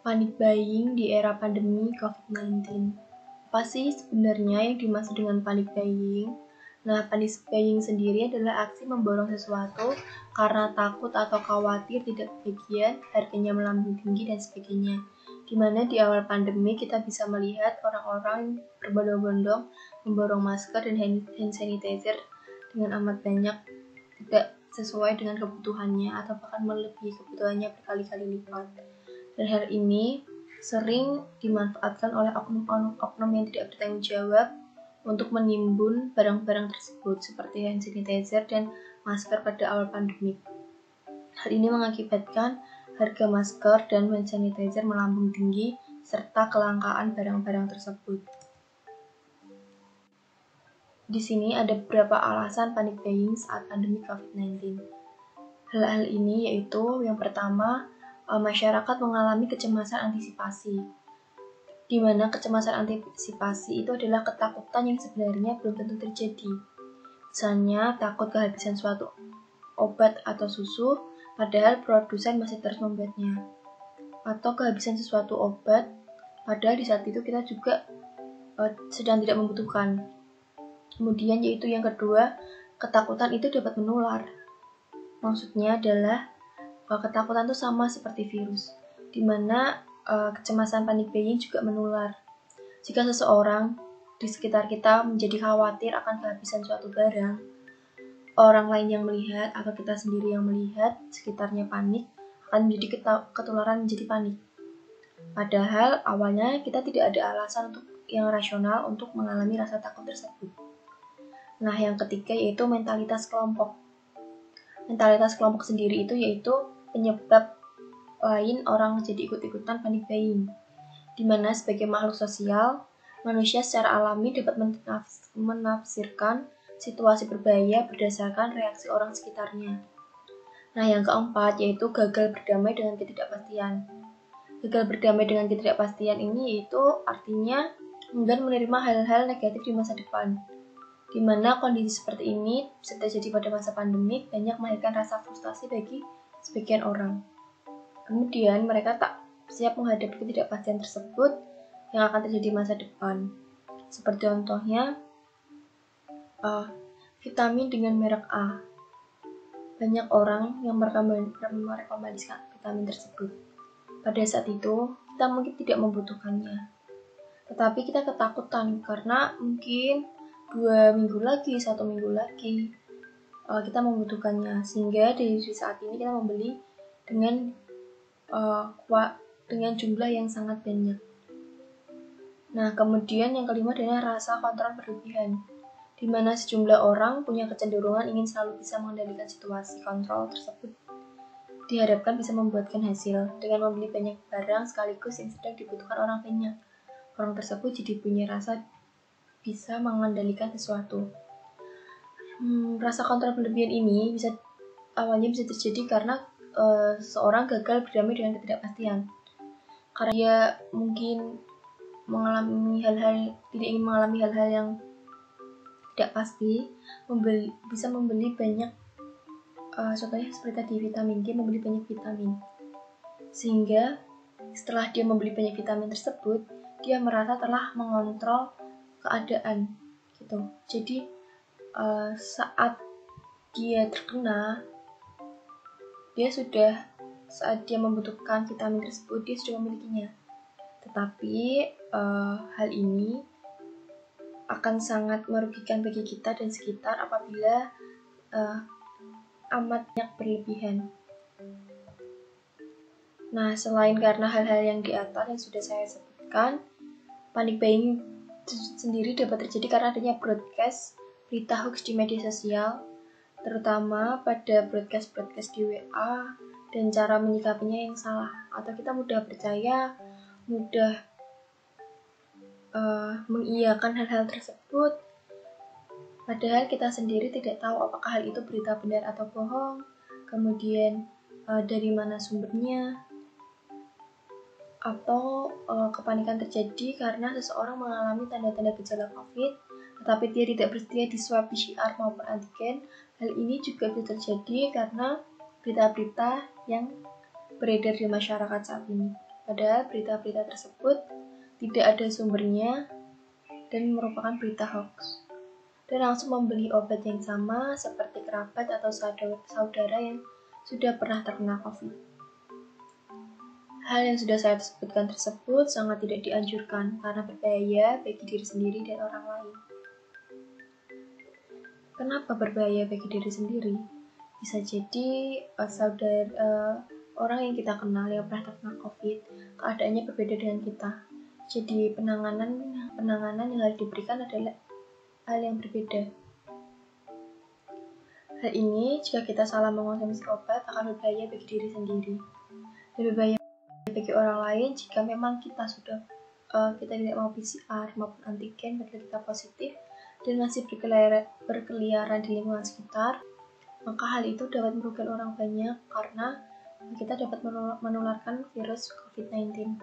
Panic buying di era pandemi COVID-19. Apa sih sebenarnya yang dimaksud dengan panic buying? Nah, panic buying sendiri adalah aksi memborong sesuatu karena takut atau khawatir tidak kebagian, harganya melambung tinggi, dan sebagainya. Dimana di awal pandemi kita bisa melihat orang-orang berbondong-bondong memborong masker dan hand sanitizer dengan amat banyak, tidak sesuai dengan kebutuhannya atau bahkan melebihi kebutuhannya berkali-kali lipat. Dan hal ini sering dimanfaatkan oleh oknum-oknum yang tidak bertanggung jawab untuk menimbun barang-barang tersebut seperti hand sanitizer dan masker pada awal pandemi. Hal ini mengakibatkan harga masker dan hand sanitizer melambung tinggi serta kelangkaan barang-barang tersebut. Di sini ada beberapa alasan panic buying saat pandemi COVID-19. Hal-hal ini yaitu yang pertama, masyarakat mengalami kecemasan antisipasi, di mana kecemasan antisipasi itu adalah ketakutan yang sebenarnya belum tentu terjadi. Misalnya, takut kehabisan suatu obat atau susu, padahal produsen masih terus membuatnya. Atau kehabisan sesuatu obat, padahal di saat itu kita juga sedang tidak membutuhkan. Kemudian yaitu yang kedua, ketakutan itu dapat menular. Maksudnya adalah ketakutan itu sama seperti virus, di mana kecemasan panic buying juga menular. Jika seseorang di sekitar kita menjadi khawatir akan kehabisan suatu barang, orang lain yang melihat atau kita sendiri yang melihat sekitarnya panik akan menjadi ketularan menjadi panik. Padahal awalnya kita tidak ada alasan yang rasional untuk mengalami rasa takut tersebut. Nah, yang ketiga yaitu mentalitas kelompok. Mentalitas kelompok sendiri itu yaitu penyebab lain orang jadi ikut-ikutan panic buying, di mana sebagai makhluk sosial, manusia secara alami dapat menafsirkan situasi berbahaya berdasarkan reaksi orang sekitarnya. Nah, yang keempat yaitu gagal berdamai dengan ketidakpastian. Gagal berdamai dengan ketidakpastian ini yaitu artinya enggan menerima hal-hal negatif di masa depan, di mana kondisi seperti ini bisa terjadi pada masa pandemik banyak melahirkan rasa frustasi bagi sebagian orang. Kemudian mereka tak siap menghadapi ketidakpastian tersebut yang akan terjadi masa depan. Seperti contohnya vitamin dengan merek A. Banyak orang yang merekomendasikan vitamin tersebut. Pada saat itu kita mungkin tidak membutuhkannya, tetapi kita ketakutan karena mungkin 2 minggu lagi, 1 minggu lagi kita membutuhkannya, sehingga dari saat ini kita membeli dengan jumlah yang sangat banyak. Nah, kemudian yang kelima adalah rasa kontrol berlebihan, di mana sejumlah orang punya kecenderungan ingin selalu bisa mengendalikan situasi. Kontrol tersebut diharapkan bisa membuatkan hasil dengan membeli banyak barang sekaligus yang sedang dibutuhkan orang banyak. Orang tersebut jadi punya rasa bisa mengendalikan sesuatu. Rasa kontrol berlebihan ini awalnya bisa terjadi karena seseorang gagal berdamai dengan ketidakpastian. Karena dia mungkin tidak ingin mengalami hal-hal yang tidak pasti, bisa membeli banyak, contohnya seperti tadi vitamin, dia membeli banyak vitamin. Sehingga setelah dia membeli banyak vitamin tersebut, dia merasa telah mengontrol keadaan gitu. Jadi saat dia terkena, saat dia membutuhkan vitamin tersebut, dia sudah memilikinya. Tetapi hal ini akan sangat merugikan bagi kita dan sekitar apabila amat banyak berlebihan. Nah, selain karena hal-hal yang di atas yang sudah saya sebutkan, panic buying sendiri dapat terjadi karena adanya broadcast berita hoax di media sosial, terutama pada broadcast di WA, dan cara menyikapinya yang salah, atau kita mudah percaya, mudah mengiyakan hal-hal tersebut, padahal kita sendiri tidak tahu apakah hal itu berita benar atau bohong, kemudian dari mana sumbernya, atau kepanikan terjadi karena seseorang mengalami tanda-tanda gejala COVID, tetapi dia tidak bersedia di swab PCR maupun antigen. Hal ini juga bisa terjadi karena berita-berita yang beredar di masyarakat saat ini. Padahal berita-berita tersebut tidak ada sumbernya dan merupakan berita hoax. Dan langsung membeli obat yang sama seperti kerabat atau saudara yang sudah pernah terkena COVID. Hal yang sudah saya sebutkan tersebut sangat tidak dianjurkan karena berbahaya bagi diri sendiri dan orang lain. Kenapa berbahaya bagi diri sendiri? Bisa jadi orang yang kita kenal yang pernah terkena COVID, keadaannya berbeda dengan kita. Jadi penanganan yang harus diberikan adalah hal yang berbeda. Hal ini jika kita salah mengonsumsi obat akan berbahaya bagi diri sendiri. Lebih bahaya bagi orang lain jika memang kita tidak mau PCR maupun antigen padahal kita positif dan masih berkeliaran di lingkungan sekitar, maka hal itu dapat merugikan orang banyak karena kita dapat menularkan virus COVID-19.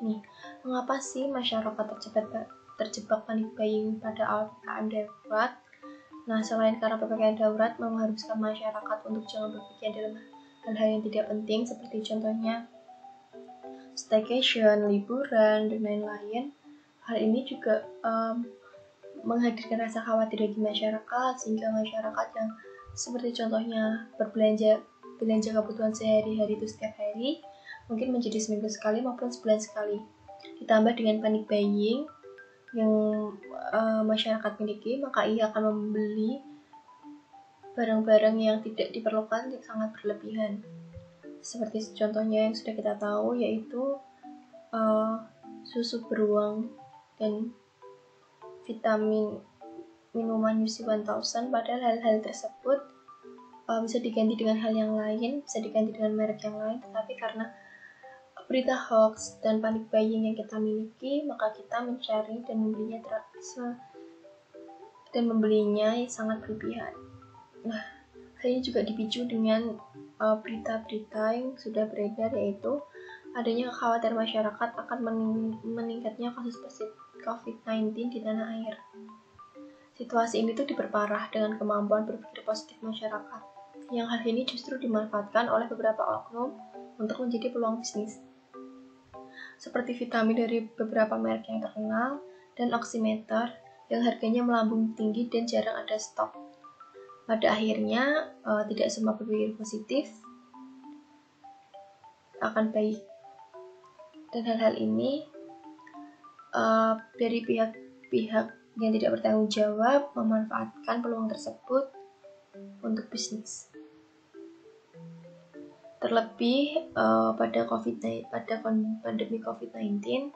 Nih, mengapa sih masyarakat terjebak panik buying pada PPKM darurat? Nah, selain karena PPKM darurat mengharuskan masyarakat untuk jangan berpikir dalam hal-hal yang tidak penting seperti contohnya staycation, liburan, dan lain-lain, hal ini juga menghadirkan rasa khawatir bagi masyarakat sehingga masyarakat yang seperti contohnya belanja kebutuhan sehari-hari itu setiap hari mungkin menjadi seminggu sekali maupun sebulan sekali. Ditambah dengan panic buying yang masyarakat miliki, maka ia akan membeli barang-barang yang tidak diperlukan yang sangat berlebihan. Seperti contohnya yang sudah kita tahu yaitu susu beruang dan vitamin minuman UC 1000, padahal hal-hal tersebut bisa diganti dengan hal yang lain, bisa diganti dengan merek yang lain, tetapi karena berita hoax dan panic buying yang kita miliki, maka kita mencari dan membelinya sangat berlebihan. Nah, hal ini juga dipicu dengan berita-berita yang sudah beredar, yaitu adanya kekhawatiran masyarakat akan meningkatnya kasus COVID-19 di tanah air. Situasi ini tuh diperparah dengan kemampuan berpikir positif masyarakat, yang hal ini justru dimanfaatkan oleh beberapa oknum untuk menjadi peluang bisnis. Seperti vitamin dari beberapa merek yang terkenal dan oximeter yang harganya melambung tinggi dan jarang ada stok. Pada akhirnya, tidak semua berpikir positif akan baik. Dan hal-hal ini dari pihak yang tidak bertanggung jawab memanfaatkan peluang tersebut untuk bisnis. Terlebih pada pandemi COVID-19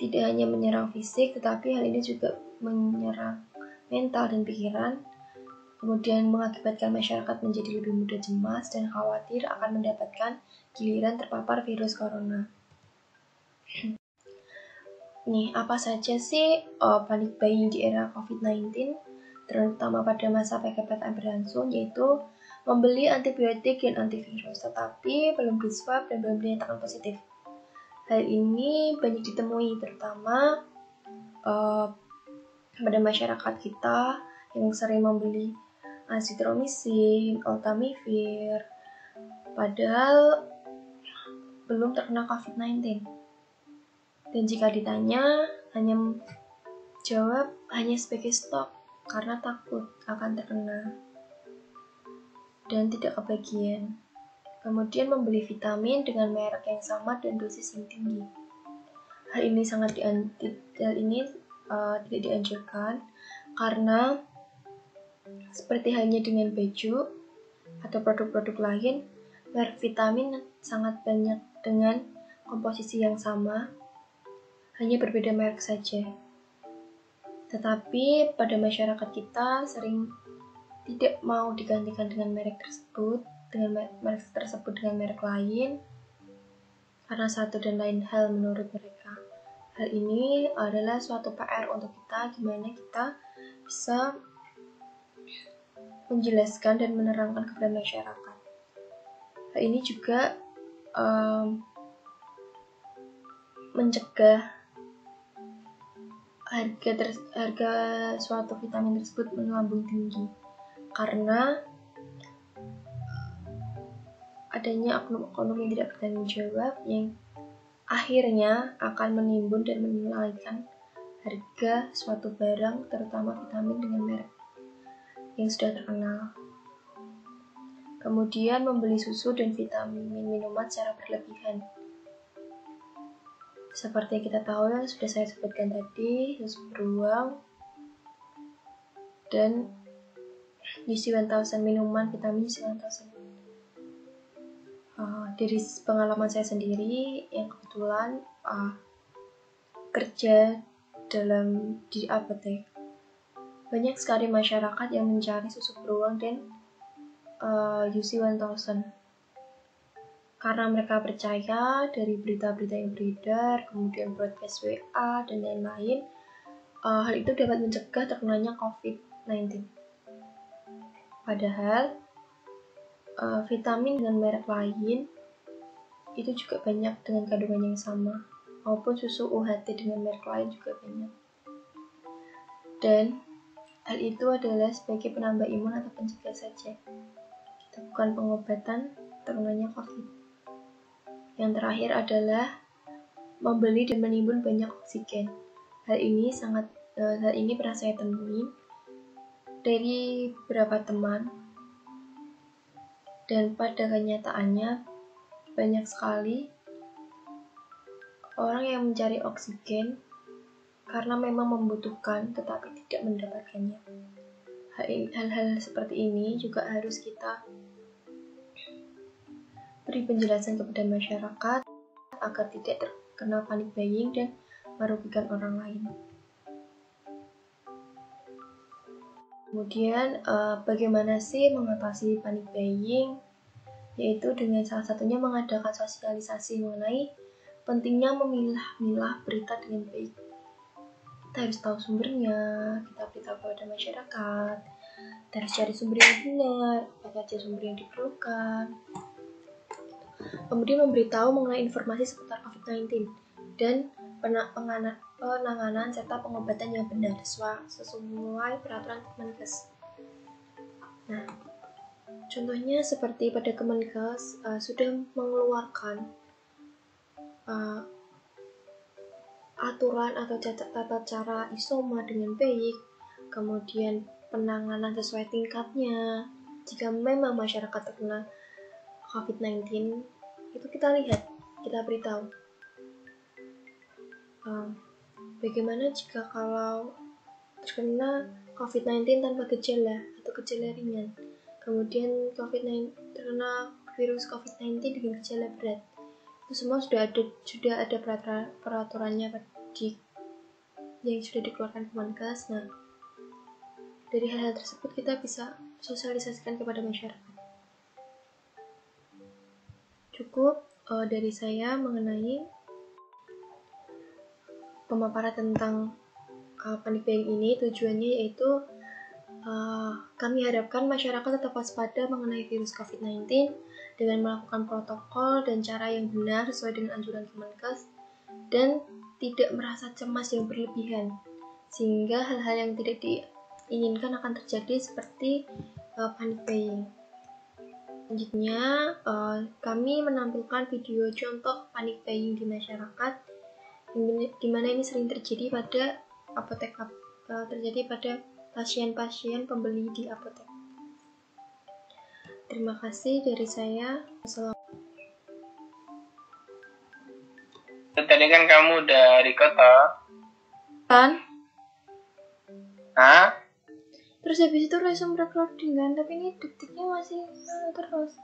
tidak hanya menyerang fisik, tetapi hal ini juga menyerang mental dan pikiran, kemudian mengakibatkan masyarakat menjadi lebih mudah cemas dan khawatir akan mendapatkan giliran terpapar virus corona. Nih, apa saja sih panic buying di era COVID-19, terutama pada masa PPKM berlangsung, yaitu membeli antibiotik dan antivirus, tetapi belum diswab dan belum dinyatakan positif. Hal ini banyak ditemui, terutama pada masyarakat kita yang sering membeli azithromycin, oseltamivir, padahal belum terkena COVID-19. Dan jika ditanya, hanya jawab hanya sebagai stok karena takut akan terkena dan tidak kebagian. Kemudian membeli vitamin dengan merek yang sama dan dosis yang tinggi. Hal ini tidak dianjurkan karena seperti halnya dengan baju atau produk-produk lain, merek vitamin sangat banyak dengan komposisi yang sama, hanya berbeda merek saja. Tetapi pada masyarakat kita sering tidak mau digantikan dengan merek tersebut dengan merek lain karena satu dan lain hal menurut mereka. Hal ini adalah suatu PR untuk kita, gimana kita bisa menjelaskan dan menerangkan kepada masyarakat. Hal ini juga mencegah harga suatu vitamin tersebut melambung tinggi, karena adanya oknum-oknum yang tidak bertanggung jawab yang akhirnya akan menimbun dan menaikkan harga suatu barang, terutama vitamin dengan merek yang sudah terkenal. Kemudian membeli susu dan vitamin minuman secara berlebihan. Seperti yang kita tahu yang sudah saya sebutkan tadi, susu beruang dan UC 1000 minuman vitamin UC 1000. Dari pengalaman saya sendiri yang kebetulan kerja di apotek, banyak sekali masyarakat yang mencari susu beruang dan UC 1000 karena mereka percaya dari berita-berita yang beredar, kemudian broadcast WA dan lain-lain, hal itu dapat mencegah terkenanya COVID-19. Padahal vitamin dengan merek lain itu juga banyak dengan kandungan yang sama, maupun susu UHT dengan merek lain juga banyak. Dan hal itu adalah sebagai penambah imun atau pencegah saja. Kita bukan pengobatan terkenanya COVID. Yang terakhir adalah membeli dan menimbun banyak oksigen. Hal ini pernah saya temui dari beberapa teman, dan pada kenyataannya banyak sekali orang yang mencari oksigen karena memang membutuhkan tetapi tidak mendapatkannya. Hal-hal seperti ini juga harus kita beri penjelasan kepada masyarakat agar tidak terkena panic buying dan merugikan orang lain. Kemudian bagaimana sih mengatasi panic buying? Yaitu dengan salah satunya mengadakan sosialisasi mengenai pentingnya memilah-milah berita dengan baik. Kita harus tahu sumbernya, kita beritahu kepada masyarakat, kita harus cari sumber yang benar, apa saja sumber yang diperlukan. Kemudian memberitahu mengenai informasi seputar COVID-19 dan penanganan serta pengobatan yang benar sesuai peraturan Kemenkes. Nah, contohnya seperti pada Kemenkes sudah mengeluarkan aturan atau tata cara isoma dengan baik, kemudian penanganan sesuai tingkatnya. Jika memang masyarakat terkena COVID-19, itu kita lihat, kita beritahu. Bagaimana jika kalau terkena COVID-19 tanpa gejala atau gejala ringan, kemudian terkena virus COVID-19 dengan gejala berat, itu semua sudah ada peraturannya yang sudah dikeluarkan Kemenkes. Nah, dari hal-hal tersebut kita bisa sosialisasikan kepada masyarakat. Cukup dari saya mengenai pemaparan tentang panic buying ini. Tujuannya yaitu kami harapkan masyarakat tetap waspada mengenai virus COVID-19 dengan melakukan protokol dan cara yang benar sesuai dengan anjuran Kemenkes dan tidak merasa cemas yang berlebihan sehingga hal-hal yang tidak diinginkan akan terjadi seperti panic buying. Selanjutnya, kami menampilkan video contoh panic buying di masyarakat, di mana ini sering terjadi pada pasien-pasien pembeli di apotek. Terima kasih dari saya. Tadi kan kamu udah record Kan? Hah? Terus habis itu langsung recording kan, tapi ini detiknya masih terus.